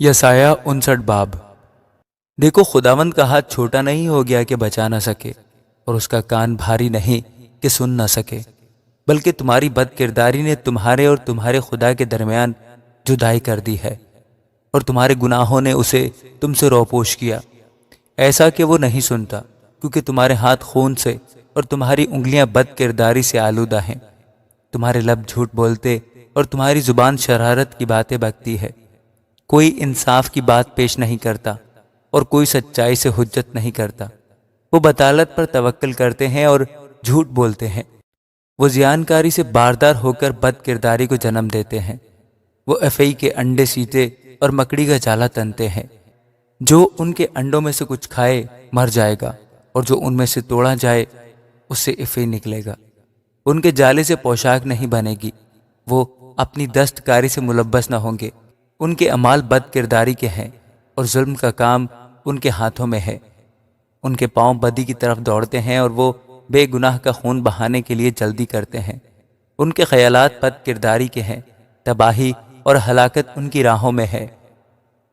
یسایہ 59 باب۔ دیکھو، خداوند کا ہاتھ چھوٹا نہیں ہو گیا کہ بچا نہ سکے، اور اس کا کان بھاری نہیں کہ سن نہ سکے، بلکہ تمہاری بد کرداری نے تمہارے اور تمہارے خدا کے درمیان جدائی کر دی ہے، اور تمہارے گناہوں نے اسے تم سے روپوش کیا، ایسا کہ وہ نہیں سنتا، کیونکہ تمہارے ہاتھ خون سے اور تمہاری انگلیاں بد کرداری سے آلودہ ہیں۔ تمہارے لب جھوٹ بولتے اور تمہاری زبان شرارت کی باتیں بکتی ہے۔ کوئی انصاف کی بات پیش نہیں کرتا اور کوئی سچائی سے حجت نہیں کرتا۔ وہ بطالت پر توکل کرتے ہیں اور جھوٹ بولتے ہیں۔ وہ زیانکاری سے باردار ہو کر بد کرداری کو جنم دیتے ہیں۔ وہ افعی کے انڈے سیتے اور مکڑی کا جالا تنتے ہیں۔ جو ان کے انڈوں میں سے کچھ کھائے مر جائے گا، اور جو ان میں سے توڑا جائے اس سے افعی نکلے گا۔ ان کے جالے سے پوشاک نہیں بنے گی، وہ اپنی دستکاری سے ملبس نہ ہوں گے۔ ان کے اعمال بد کرداری کے ہیں، اور ظلم کا کام ان کے ہاتھوں میں ہے۔ ان کے پاؤں بدی کی طرف دوڑتے ہیں، اور وہ بے گناہ کا خون بہانے کے لیے جلدی کرتے ہیں۔ ان کے خیالات بد کرداری کے ہیں، تباہی اور ہلاکت ان کی راہوں میں ہے۔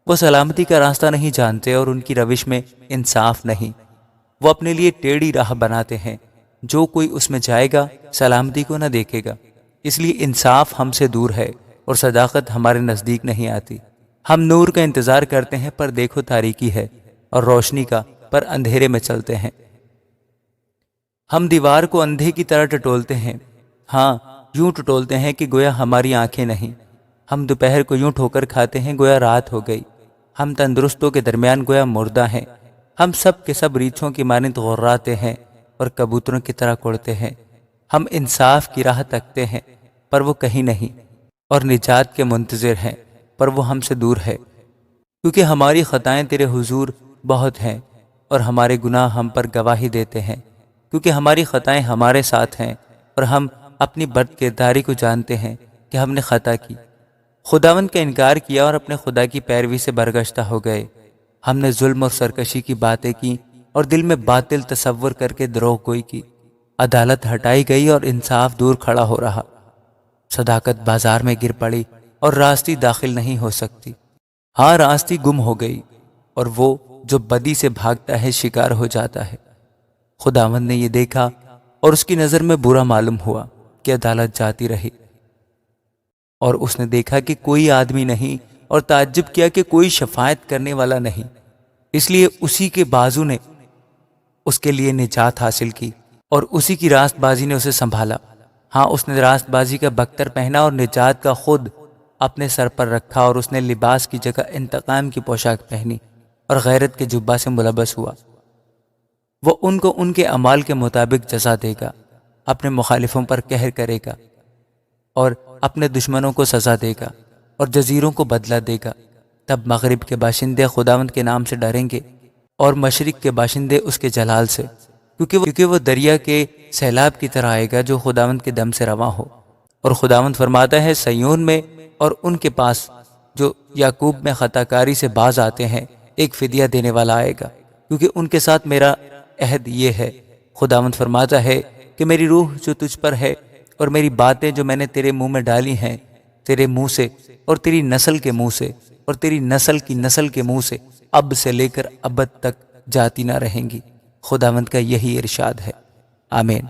وہ سلامتی کا راستہ نہیں جانتے، اور ان کی روش میں انصاف نہیں۔ وہ اپنے لیے ٹیڑھی راہ بناتے ہیں، جو کوئی اس میں جائے گا سلامتی کو نہ دیکھے گا۔ اس لیے انصاف ہم سے دور ہے، اور صداقت ہمارے نزدیک نہیں آتی۔ ہم نور کا انتظار کرتے ہیں، پر دیکھو تاریکی ہے، اور روشنی کا پر اندھیرے میں چلتے ہیں۔ ہم دیوار کو اندھے کی طرح ٹٹولتے ہیں، ہاں یوں ٹٹولتے ہیں کہ گویا ہماری آنکھیں نہیں۔ ہم دوپہر کو یوں ٹھوکر کھاتے ہیں گویا رات ہو گئی۔ ہم تندرستوں کے درمیان گویا مردہ ہیں۔ ہم سب کے سب ریچھوں کی مانند غراتے ہیں، اور کبوتروں کی طرح اڑتے ہیں۔ ہم انصاف کی راہ تکتے ہیں، پر وہ کہیں نہیں، اور نجات کے منتظر ہیں، پر وہ ہم سے دور ہے۔ کیونکہ ہماری خطائیں تیرے حضور بہت ہیں، اور ہمارے گناہ ہم پر گواہی دیتے ہیں۔ کیونکہ ہماری خطائیں ہمارے ساتھ ہیں، اور ہم اپنی بد کرداری کو جانتے ہیں کہ ہم نے خطا کی۔ خداوند کا انکار کیا اور اپنے خدا کی پیروی سے برگشتہ ہو گئے۔ ہم نے ظلم اور سرکشی کی باتیں کی، اور دل میں باطل تصور کر کے دروغ گوئی کی۔ عدالت ہٹائی گئی اور انصاف دور کھڑا ہو رہا۔ صداقت بازار میں گر پڑی، اور راستی داخل نہیں ہو سکتی۔ ہاں، راستی گم ہو گئی، اور وہ جو بدی سے بھاگتا ہے شکار ہو جاتا ہے۔ خداوند نے یہ دیکھا، اور اس کی نظر میں برا معلوم ہوا کہ عدالت جاتی رہی۔ اور اس نے دیکھا کہ کوئی آدمی نہیں، اور تعجب کیا کہ کوئی شفاعت کرنے والا نہیں۔ اس لیے اسی کے بازو نے اس کے لیے نجات حاصل کی، اور اسی کی راست بازی نے اسے سنبھالا۔ ہاں، اس نے راست بازی کا بختر پہنا، اور نجات کا خود اپنے سر پر رکھا، اور اس نے لباس کی جگہ انتقام کی پوشاک پہنی، اور غیرت کے جبہ سے ملبس ہوا۔ وہ ان کو ان کے اعمال کے مطابق جزا دے گا، اپنے مخالفوں پر قہر کرے گا، اور اپنے دشمنوں کو سزا دے گا، اور جزیروں کو بدلہ دے گا۔ تب مغرب کے باشندے خداوند کے نام سے ڈریں گے، اور مشرق کے باشندے اس کے جلال سے، کیونکہ وہ دریا کے سیلاب کی طرح آئے گا جو خداوند کے دم سے رواں ہو۔ اور خداوند فرماتا ہے، سیون میں اور ان کے پاس جو یعقوب میں خطا کاری سے باز آتے ہیں ایک فدیہ دینے والا آئے گا، کیونکہ ان کے ساتھ میرا عہد یہ ہے۔ خداوند فرماتا ہے کہ میری روح جو تجھ پر ہے، اور میری باتیں جو میں نے تیرے منہ میں ڈالی ہیں، تیرے منہ سے اور تیری نسل کے منہ سے اور تیری نسل کی نسل کے منہ سے اب سے لے کر ابد تک جاتی نہ رہیں گی۔ خداوند کا یہی ارشاد ہے، آمین۔